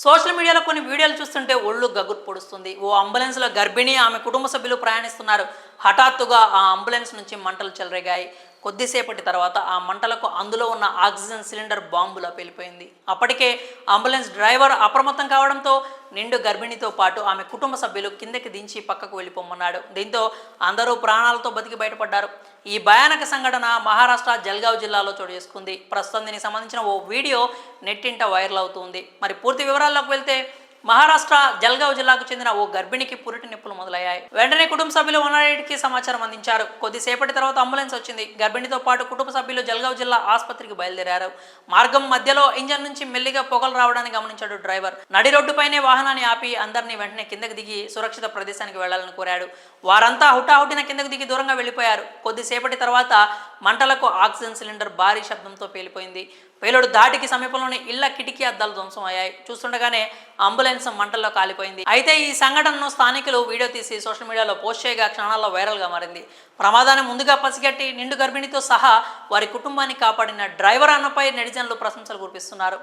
Social మీడియాలో కొన్ని వీడియోలు చూస్తుంటే ఒళ్ళు గగురు పొడుస్తుంది. ఓ అంబులెన్స్లో గర్భిణి ఆమె కుటుంబ సభ్యులు ప్రయాణిస్తున్నారు. హఠాత్తుగా ఆ అంబులెన్స్ నుంచి మంటలు చెలరేగాయి. కొద్దిసేపటి తర్వాత ఆ మంటలకు అందులో ఉన్న ఆక్సిజన్ సిలిండర్ బాంబులా పేలిపోయింది. అప్పటికే అంబులెన్స్ డ్రైవర్ అప్రమత్తం కావడంతో నిండు గర్భిణితో పాటు ఆమె కుటుంబ సభ్యులు కిందకి దించి పక్కకు వెళ్ళిపోమన్నాడు. దీంతో అందరూ ప్రాణాలతో బతికి బయటపడ్డారు. ఈ భయానక సంఘటన మహారాష్ట్ర జల్గావ్ జిల్లాలో చోటు చేసుకుంది. ప్రస్తుతం దీనికి సంబంధించిన ఓ వీడియో నెట్టింట వైరల్ అవుతుంది. మరి పూర్తి వివరాల్లోకి వెళ్తే మహారాష్ట్ర జల్గావ్ జిల్లాకు చెందిన ఓ గర్భిణికి పురిటి నొప్పులు మొదలయ్యాయి. వెంటనే కుటుంబ సభ్యులు 108కి సమాచారం అందించారు. కొద్దిసేపటి తర్వాత అంబులెన్స్ వచ్చింది. గర్భిణితో పాటు కుటుంబ సభ్యులు జల్గావ్ జిల్లా ఆసుపత్రికి బయలుదేరారు. మార్గం మధ్యలో ఇంజన్ నుంచి మెల్లిగా పొగలు రావడాన్ని గమనించాడు డ్రైవర్. నడి రోడ్డుపైనే వాహనాన్ని ఆపి అందరినీ వెంటనే కిందకి దిగి సురక్షిత ప్రదేశానికి వెళ్లాలని కోరాడు. వారంతా హుటాహుటిన కిందకు దిగి దూరంగా వెళ్లిపోయారు. కొద్దిసేపటి తర్వాత మంటలకు ఆక్సిజన్ సిలిండర్ భారీ శబ్దంతో పేలిపోయింది. పేలుడు ధాటికి సమీపంలోని ఇళ్ల కిటికీ అద్దాలు ధ్వంసం అయ్యాయి. చూస్తుండగానే అంబులెన్స్ మంటల్లో కాలిపోయింది. అయితే ఈ సంఘటనను స్థానికులు వీడియో తీసి సోషల్ మీడియాలో పోస్ట్ చేయగా క్షణాల్లో వైరల్గా మారింది. ప్రమాదాన్ని ముందుగా పసిగట్టి నిండు గర్భిణితో సహా వారి కుటుంబాన్ని కాపాడిన డ్రైవర్ అన్నపై నెటిజన్లు ప్రశంసలు కురిపిస్తున్నారు.